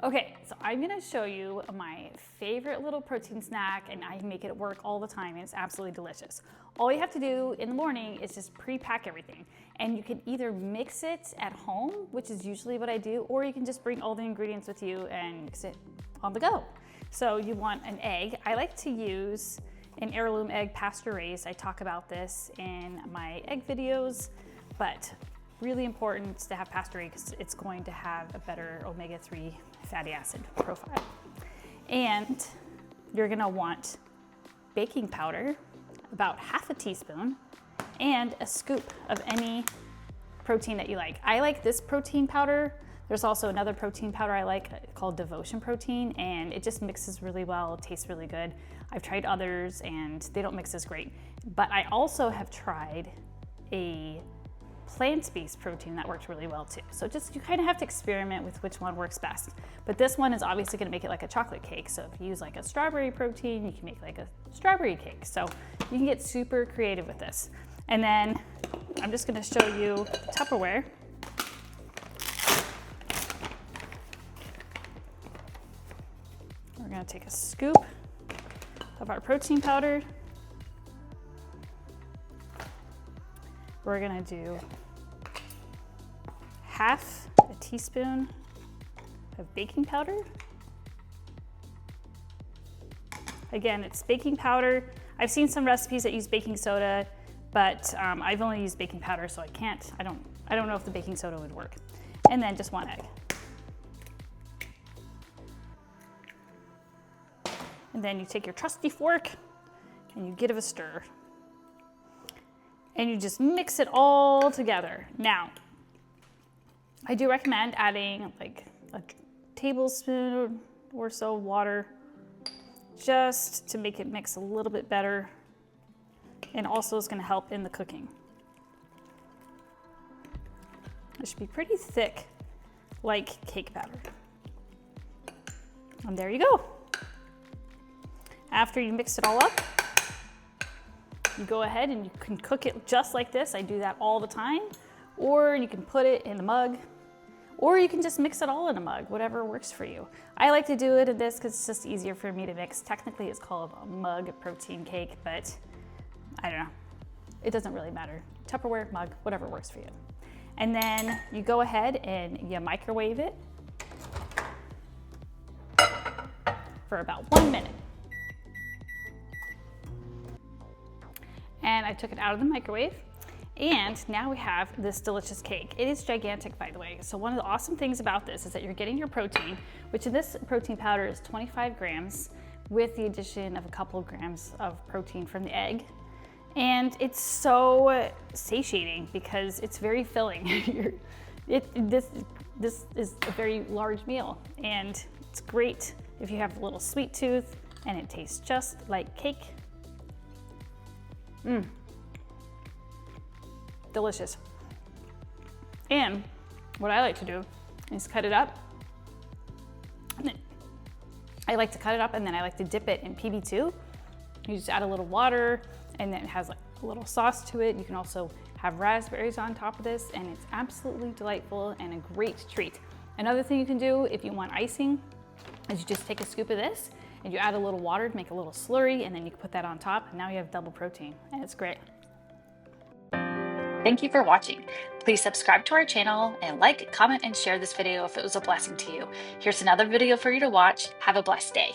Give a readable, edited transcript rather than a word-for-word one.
Okay, so I'm gonna show you my favorite little protein snack, and I make it work all the time, and it's absolutely delicious. All you have to do in the morning is just pre-pack everything, and you can either mix it at home, which is usually what I do, or you can just bring all the ingredients with you and mix it on the go. So you want an egg. I like to use an heirloom egg, pasture raised. I talk about this in my egg videos, but really important to have pasture raised because it's going to have a better omega-3 fatty acid profile. And you're gonna want baking powder, about half a teaspoon, and a scoop of any protein that you like. I like this protein powder. There's also another protein powder I like called Devotion Protein, and it just mixes really well, it tastes really good. I've tried others and they don't mix as great. But I also have tried a plant-based protein that works really well too. So just, you kind of have to experiment with which one works best. But this one is obviously gonna make it like a chocolate cake. So if you use like a strawberry protein, you can make like a strawberry cake. So you can get super creative with this. And then I'm just gonna show you the Tupperware. We're gonna take a scoop of our protein powder. We're gonna do half a teaspoon of baking powder. Again, it's baking powder. I've seen some recipes that use baking soda, but I've only used baking powder, so I don't know if the baking soda would work. And then just one egg. And then you take your trusty fork and you give it a stir. And you just mix it all together. Now, I do recommend adding like a tablespoon or so of water just to make it mix a little bit better, and also is gonna help in the cooking. It should be pretty thick, like cake batter. And there you go. After you mix it all up, you go ahead and you can cook it just like this. I do that all the time. Or you can put it in a mug, or you can just mix it all in a mug, whatever works for you. I like to do it in this because it's just easier for me to mix. Technically it's called a mug protein cake, but I don't know. It doesn't really matter. Tupperware, mug, whatever works for you. And then you go ahead and you microwave it for about 1 minute. And I took it out of the microwave, and now we have this delicious cake. It is gigantic, by the way. So one of the awesome things about this is that you're getting your protein, which in this protein powder is 25 grams with the addition of a couple of grams of protein from the egg. And it's so satiating because it's very filling. This is a very large meal, and it's great if you have a little sweet tooth, and it tastes just like cake. Delicious. And what I like to do is cut it up. And then I like to cut it up, and then I like to dip it in PB2. You just add a little water, and then it has like a little sauce to it. You can also have raspberries on top of this, and it's absolutely delightful and a great treat. Another thing you can do if you want icing is you just take a scoop of this and you add a little water to make a little slurry, and then you can put that on top, and now you have double protein, and it's great. Thank you for watching. Please subscribe to our channel and like, comment, and share this video if it was a blessing to you. Here's another video for you to watch. Have a blessed day.